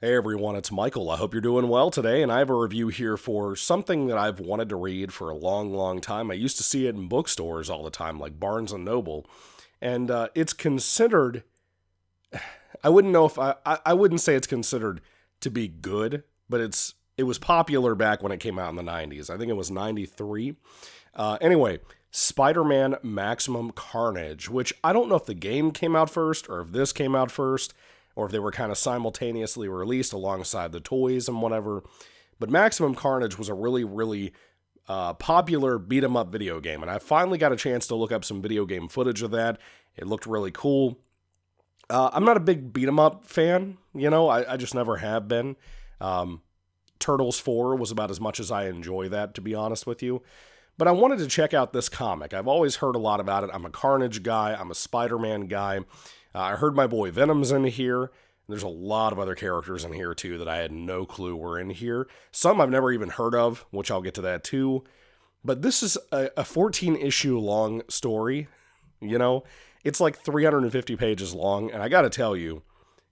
Hey everyone, it's Michael. I hope you're doing well today, and I have a review here for something that I've wanted to read for a long, long time. I used to see it in bookstores all the time, like Barnes and Noble, and it's considered. I wouldn't know if I wouldn't say it's considered to be good, but it was popular back when it came out in the '90s. I think it was '93. Anyway, Spider-Man Maximum Carnage, which I don't know if the game came out first or if this came out first or if they were kind of simultaneously released alongside the toys and whatever. But Maximum Carnage was a really, really popular beat 'em up video game, and I finally got a chance to look up some video game footage of that. It looked really cool. I'm not a big beat 'em up fan, I just never have been. Um, Turtles 4 was about as much as I enjoy that, to be honest with you. But I wanted to check out this comic. I've always heard a lot about it. I'm a Carnage guy. I'm a Spider-Man guy. I heard my boy Venom's in here. There's a lot of other characters in here, too, that I had no clue were in here. Some I've never even heard of, which I'll get to that, too. But this is a 14-issue long story, you know? It's like 350 pages long, and I gotta tell you,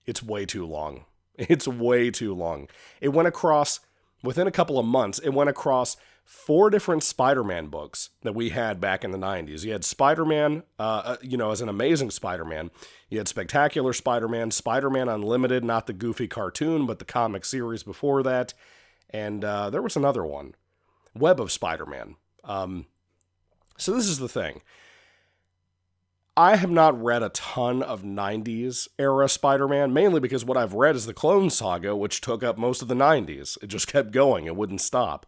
it's way too long. It's way too long. It went across, within a couple of months, it went across four different Spider-Man books that we had back in the 90s. You had Spider-Man, as an Amazing Spider-Man. You had Spectacular Spider-Man, Spider-Man Unlimited, not the goofy cartoon, but the comic series before that. And there was another one, Web of Spider-Man. So this is the thing. I have not read a ton of 90s era Spider-Man, mainly because what I've read is the Clone Saga, which took up most of the 90s. It just kept going. It wouldn't stop.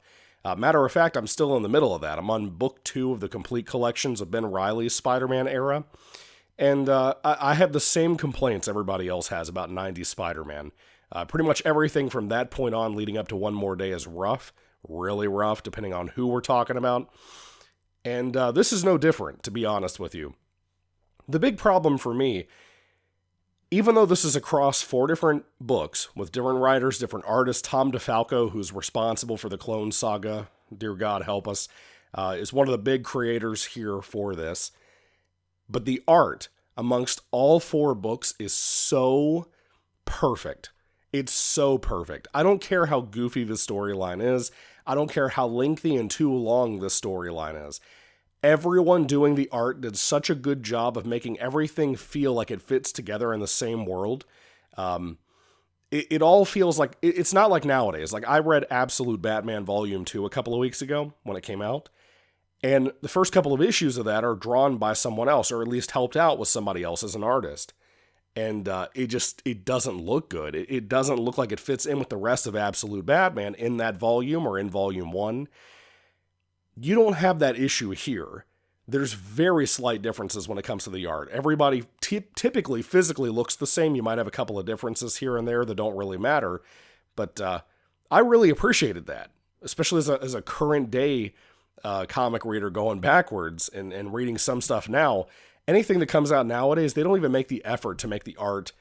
Matter of fact, I'm still in the middle of that. I'm on book 2 of the complete collections of Ben Reilly's Spider-Man era. And I have the same complaints everybody else has about 90s Spider-Man. Pretty much everything from that point on leading up to One More Day is rough. Really rough, depending on who we're talking about. And this is no different, to be honest with you. The big problem for me, even though this is across 4 different books with different writers, different artists, Tom DeFalco, who's responsible for the Clone Saga, dear God help us, is one of the big creators here for this. But the art amongst all 4 books is so perfect. It's so perfect. I don't care how goofy the storyline is. I don't care how lengthy and too long the storyline is. Everyone doing the art did such a good job of making everything feel like it fits together in the same world. It all feels like, it's not like nowadays. Like, I read Absolute Batman Volume 2 a couple of weeks ago when it came out. And the first couple of issues of that are drawn by someone else, or at least helped out with somebody else as an artist. And it doesn't look good. It doesn't look like it fits in with the rest of Absolute Batman in that volume or in Volume 1. You don't have that issue here. There's very slight differences when it comes to the art. Everybody typically physically looks the same. You might have a couple of differences here and there that don't really matter. But I really appreciated that, especially as a current day comic reader going backwards and reading some stuff now. Anything that comes out nowadays, they don't even make the effort to make the art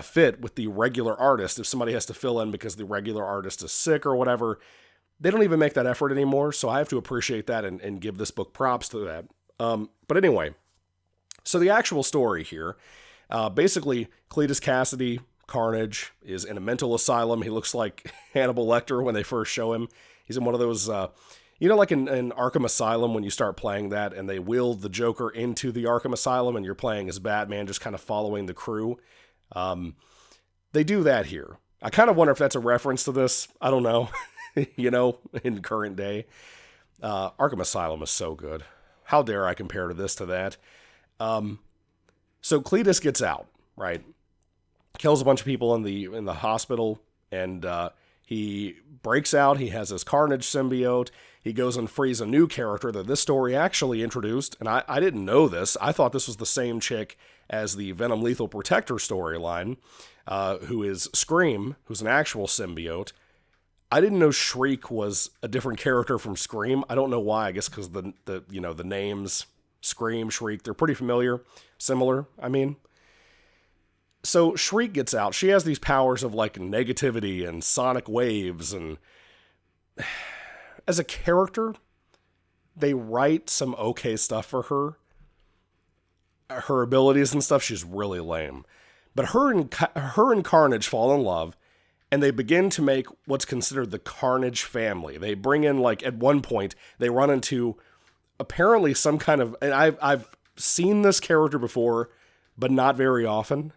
fit with the regular artist. If somebody has to fill in because the regular artist is sick or whatever, they don't even make that effort anymore, so I have to appreciate that and give this book props to that. But anyway, so the actual story here, basically, Cletus Cassidy, Carnage, is in a mental asylum. He looks like Hannibal Lecter when they first show him. He's in one of those, like in Arkham Asylum when you start playing that and they wheel the Joker into the Arkham Asylum and you're playing as Batman, just kind of following the crew. They do that here. I kind of wonder if that's a reference to this. I don't know. In current day. Arkham Asylum is so good. How dare I compare this to that? So Cletus gets out, right? Kills a bunch of people in the hospital, and he breaks out. He has his Carnage symbiote. He goes and frees a new character that this story actually introduced, and I didn't know this. I thought this was the same chick as the Venom Lethal Protector storyline, who is Scream, who's an actual symbiote. I didn't know Shriek was a different character from Scream. I don't know why. I guess because the names Scream, Shriek, they're pretty similar. I mean, so Shriek gets out. She has these powers of like negativity and sonic waves, and as a character, they write some okay stuff for her. Her abilities and stuff, she's really lame. But her and Carnage fall in love. and they begin to make what's considered the Carnage family. They bring in, like, at one point, they run into apparently some kind of, and I've seen this character before, but not very often.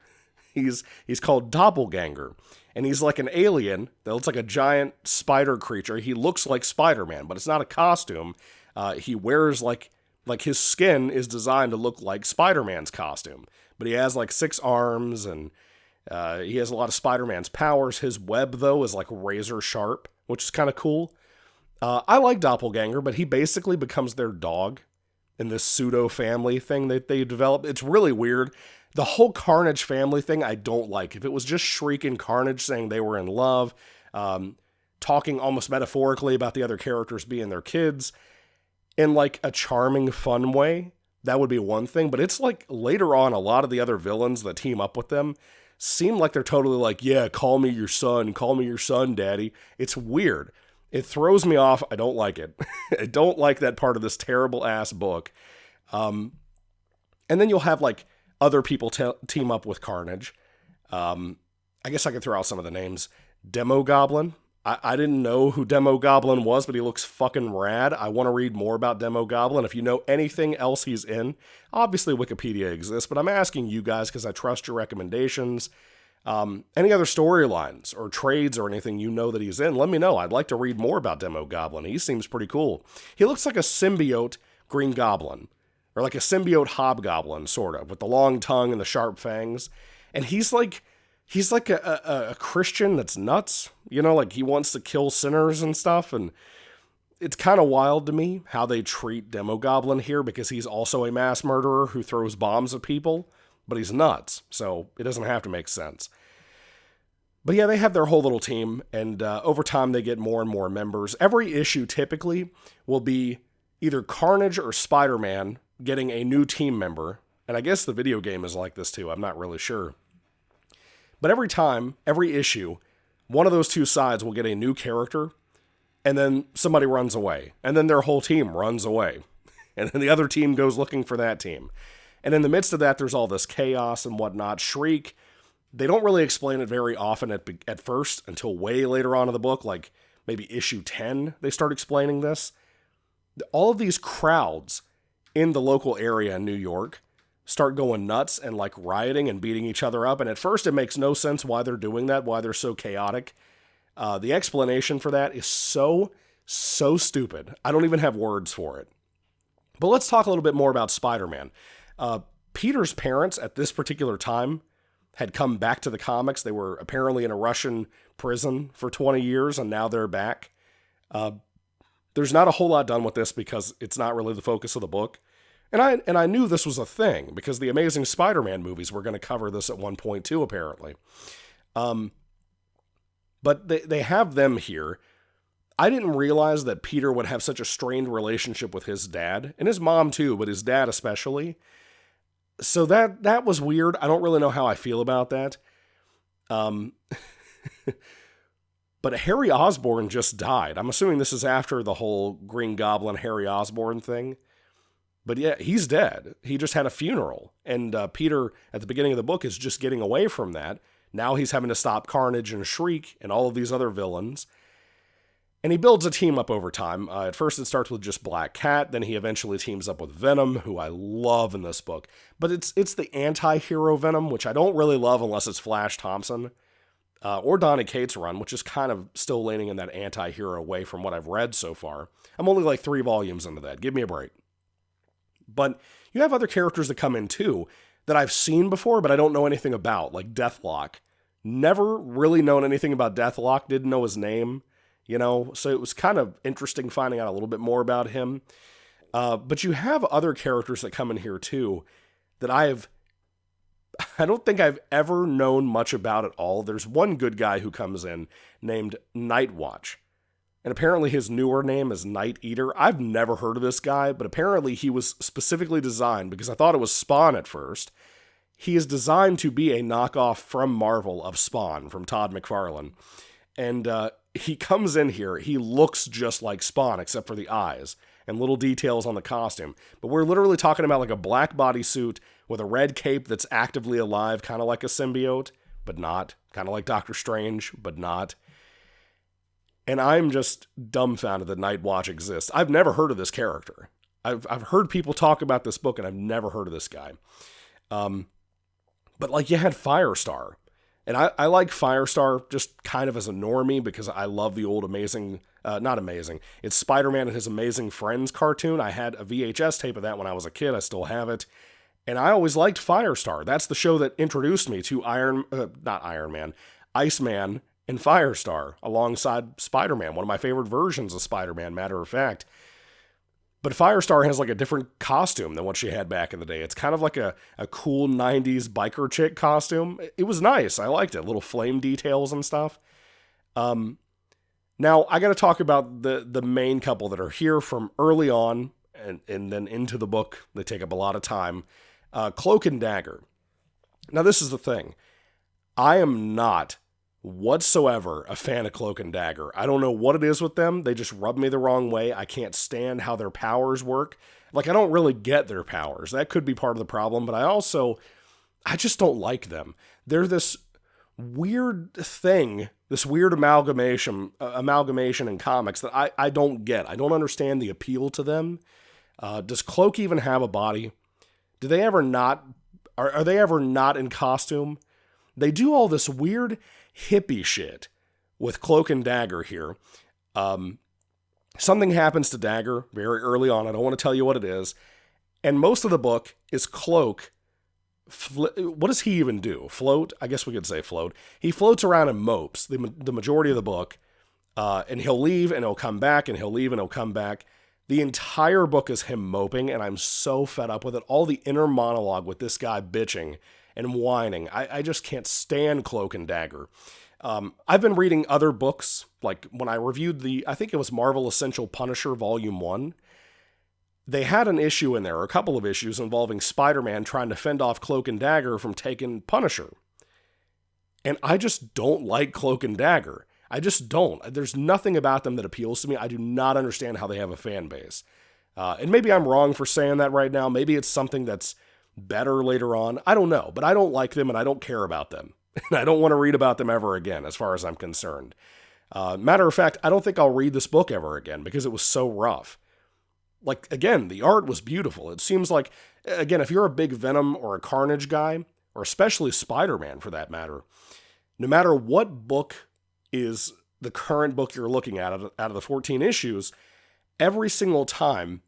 He's called Doppelganger, and he's like an alien that looks like a giant spider creature. He looks like Spider-Man, but it's not a costume. He wears like his skin is designed to look like Spider-Man's costume, but he has like 6 arms, and he has a lot of Spider-Man's powers. His web, though, is like razor sharp, which is kind of cool. I like Doppelganger, but he basically becomes their dog in this pseudo-family thing that they develop. It's really weird. The whole Carnage family thing, I don't like. If it was just Shriek and Carnage saying they were in love, talking almost metaphorically about the other characters being their kids, in like a charming, fun way, that would be one thing. But it's like later on, a lot of the other villains that team up with them seem like they're totally like, yeah, call me your son, daddy. It's weird. It throws me off. I don't like it. I don't like that part of this terrible ass book. And then you'll have like other people team up with Carnage. I guess I could throw out some of the names. Demogoblin. I didn't know who Demogoblin was, but he looks fucking rad. I want to read more about Demogoblin. If you know anything else he's in, obviously Wikipedia exists, but I'm asking you guys because I trust your recommendations. Any other storylines or trades or anything you know that he's in, let me know. I'd like to read more about Demogoblin. He seems pretty cool. He looks like a symbiote Green Goblin, or like a symbiote Hobgoblin, sort of, with the long tongue and the sharp fangs. And he's like a Christian that's nuts, you know, like he wants to kill sinners and stuff. And it's kind of wild to me how they treat Demogoblin here, because he's also a mass murderer who throws bombs at people, but he's nuts, so it doesn't have to make sense. But yeah, they have their whole little team, and over time they get more and more members. Every issue typically will be either Carnage or Spider-Man getting a new team member, and I guess the video game is like this too, I'm not really sure. But every issue, one of those two sides will get a new character, and then somebody runs away, and then their whole team runs away, and then the other team goes looking for that team. And in the midst of that, there's all this chaos and whatnot. Shriek, they don't really explain it very often at first until way later on in the book, like maybe issue 10, they start explaining this. All of these crowds in the local area in New York start going nuts and like rioting and beating each other up. And at first it makes no sense why they're doing that, why they're so chaotic. The explanation for that is so stupid. I don't even have words for it. But let's talk a little bit more about Spider-Man. Peter's parents at this particular time had come back to the comics. They were apparently in a Russian prison for 20 years, and now they're back. There's not a whole lot done with this because it's not really the focus of the book. And I knew this was a thing because the Amazing Spider-Man movies were going to cover this at one point too, apparently. But they have them here. I didn't realize that Peter would have such a strained relationship with his dad, and his mom too, but his dad especially. So that was weird. I don't really know how I feel about that. But Harry Osborn just died. I'm assuming this is after the whole Green Goblin Harry Osborn thing. But yeah, he's dead. He just had a funeral. And Peter, at the beginning of the book, is just getting away from that. Now he's having to stop Carnage and Shriek and all of these other villains. And he builds a team up over time. At first it starts with just Black Cat, then he eventually teams up with Venom, who I love in this book. But it's the anti-hero Venom, which I don't really love unless it's Flash Thompson. Or Donny Cates' run, which is kind of still leaning in that anti-hero way from what I've read so far. I'm only like 3 volumes into that. Give me a break. But you have other characters that come in too that I've seen before, but I don't know anything about, like Deathlock. Never really known anything about Deathlock, didn't know his name. You know, so it was kind of interesting finding out a little bit more about him. But you have other characters that come in here too that I don't think I've ever known much about at all. There's one good guy who comes in named Nightwatch. And apparently his newer name is Night Eater. I've never heard of this guy, but apparently he was specifically designed, because I thought it was Spawn at first. He is designed to be a knockoff from Marvel of Spawn, from Todd McFarlane. And he comes in here, he looks just like Spawn, except for the eyes and little details on the costume. But we're literally talking about like a black bodysuit with a red cape that's actively alive, kind of like a symbiote, but not. Kind of like Doctor Strange, but not. And I'm just dumbfounded that Nightwatch exists. I've never heard of this character. I've heard people talk about this book, and I've never heard of this guy. But like, you had Firestar. And I like Firestar just kind of as a normie because I love the old not amazing. It's Spider-Man and His Amazing Friends cartoon. I had a VHS tape of that when I was a kid. I still have it. And I always liked Firestar. That's the show that introduced me to Iceman and Firestar alongside Spider-Man. One of my favorite versions of Spider-Man, matter of fact. But Firestar has like a different costume than what she had back in the day. It's kind of like a cool 90s biker chick costume. It was nice. I liked it. Little flame details and stuff. Now, I got to talk about the main couple that are here from early on and then into the book. They take up a lot of time. Cloak and Dagger. Now, this is the thing. I am not whatsoever a fan of Cloak and Dagger. I don't know what it is with them. They just rub me the wrong way. I can't stand how their powers work. Like, I don't really get their powers. That could be part of the problem, but I just don't like them. They're this weird thing, this weird amalgamation in comics that I don't get. I don't understand the appeal to them. Does Cloak even have a body? Do they ever not, are they ever not in costume? They do all this weird hippie shit with Cloak and Dagger here. Something happens to Dagger very early on. I don't want to tell you what it is. And most of the book is Cloak. What does he even do? Float? I guess we could say float. He floats around and mopes the majority of the book. And he'll leave and he'll come back and he'll leave and he'll come back. The entire book is him moping, and I'm so fed up with it. All the inner monologue with this guy bitching and whining. I just can't stand Cloak and Dagger. I've been reading other books, like when I reviewed I think it was Marvel Essential Punisher Volume 1, they had an issue in there, or a couple of issues involving Spider-Man trying to fend off Cloak and Dagger from taking Punisher. And I just don't like Cloak and Dagger. I just don't. There's nothing about them that appeals to me. I do not understand how they have a fan base. And maybe I'm wrong for saying that right now. Maybe it's something that's better later on. I don't know, but I don't like them and I don't care about them. And I don't want to read about them ever again, as far as I'm concerned. Matter of fact, I don't think I'll read this book ever again because it was so rough. Like, again, the art was beautiful. It seems like, again, if you're a big Venom or a Carnage guy, or especially Spider-Man for that matter, no matter what book is the current book you're looking at out of the 14 issues, every single time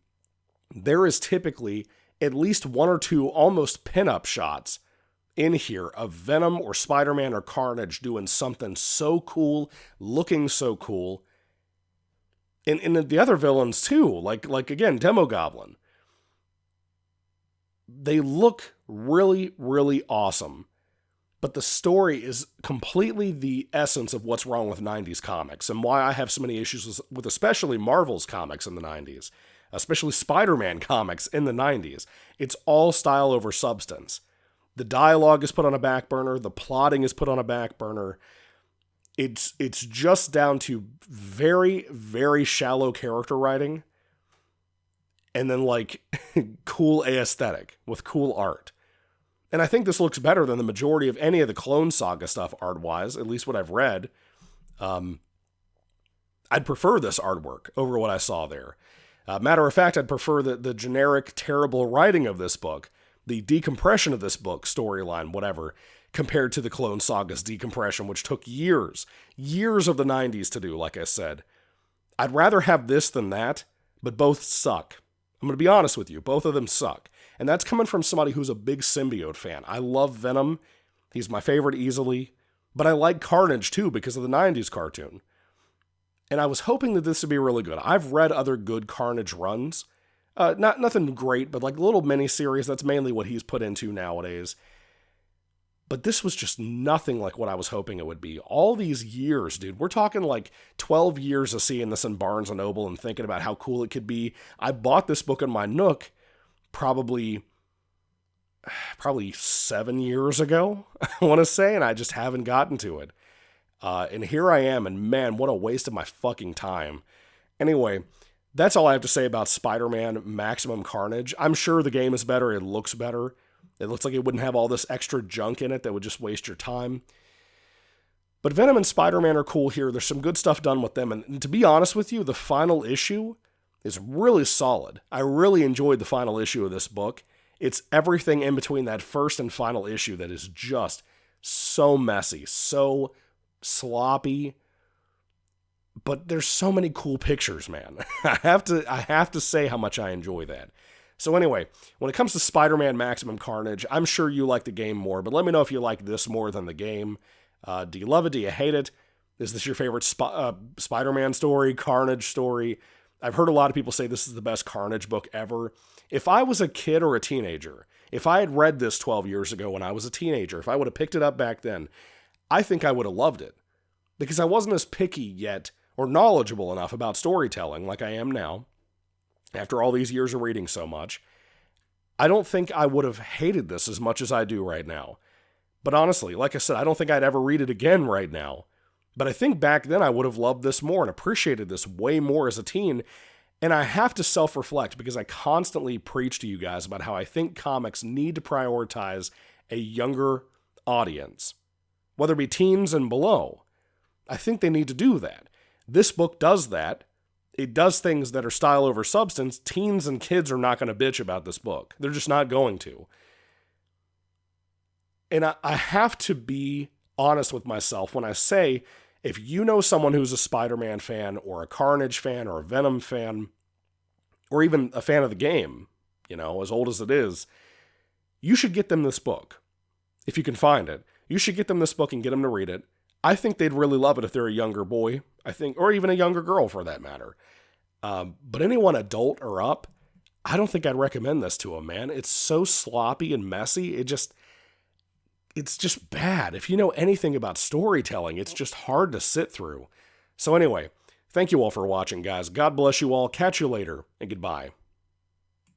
there is typically at least one or two almost pin-up shots in here of Venom or Spider-Man or Carnage doing something so cool, looking so cool. And the other villains too, like again, Demogoblin. They look really, really awesome. But the story is completely the essence of what's wrong with 90s comics and why I have so many issues with especially Marvel's comics in the 90s, especially Spider-Man comics in the 90s. It's all style over substance. The dialogue is put on a back burner. The plotting is put on a back burner. It's just down to very, very shallow character writing and then like cool aesthetic with cool art. And I think this looks better than the majority of any of the Clone Saga stuff art-wise, at least what I've read. I'd prefer this artwork over what I saw there. Matter of fact, I'd prefer the generic, terrible writing of this book, the decompression of this book, storyline, whatever, compared to the Clone Saga's decompression, which took years of the 90s to do, like I said. I'd rather have this than that, but both suck. I'm going to be honest with you, both of them suck. And that's coming from somebody who's a big symbiote fan. I love Venom. He's my favorite easily. But I like Carnage too because of the 90s cartoon. And I was hoping that this would be really good. I've read other good Carnage runs. Nothing great, but like little mini-series. That's mainly what he's put into nowadays. But this was just nothing like what I was hoping it would be. All these years, dude. We're talking like 12 years of seeing this in Barnes & Noble and thinking about how cool it could be. I bought this book in my Nook probably 7 years ago, I want to say, and I just haven't gotten to it. And here I am, and man, what a waste of my fucking time. Anyway, that's all I have to say about Spider-Man Maximum Carnage. I'm sure the game is better, it looks better. It looks like it wouldn't have all this extra junk in it that would just waste your time. But Venom and Spider-Man are cool here. There's some good stuff done with them. And to be honest with you, the final issue is really solid. I really enjoyed the final issue of this book. It's everything in between that first and final issue that is just so messy, so sloppy. But there's so many cool pictures, man. I have to say how much I enjoy that. So anyway, when it comes to Spider-Man Maximum Carnage, I'm sure you like the game more, but let me know if you like this more than the game. Do you love it? Do you hate it? Is this your favorite Spider-Man story, Carnage story? I've heard a lot of people say this is the best Carnage book ever. If I was a kid or a teenager, if I had read this 12 years ago when I was a teenager, if I would have picked it up back then, I think I would have loved it. Because I wasn't as picky yet or knowledgeable enough about storytelling like I am now, after all these years of reading so much. I don't think I would have hated this as much as I do right now. But honestly, like I said, I don't think I'd ever read it again right now. But I think back then I would have loved this more and appreciated this way more as a teen. And I have to self-reflect because I constantly preach to you guys about how I think comics need to prioritize a younger audience, whether it be teens and below. I think they need to do that. This book does that. It does things that are style over substance. Teens and kids are not going to bitch about this book. They're just not going to. And I have to be honest with myself when I say, if you know someone who's a Spider-Man fan or a Carnage fan or a Venom fan, or even a fan of the game, as old as it is, you should get them this book. If you can find it, you should get them this book and get them to read it. I think they'd really love it if they're a younger boy, or even a younger girl for that matter. But anyone adult or up, I don't think I'd recommend this to them, man. It's so sloppy and messy. It's just bad. If you know anything about storytelling, it's just hard to sit through. So anyway, thank you all for watching, guys. God bless you all. Catch you later, and goodbye.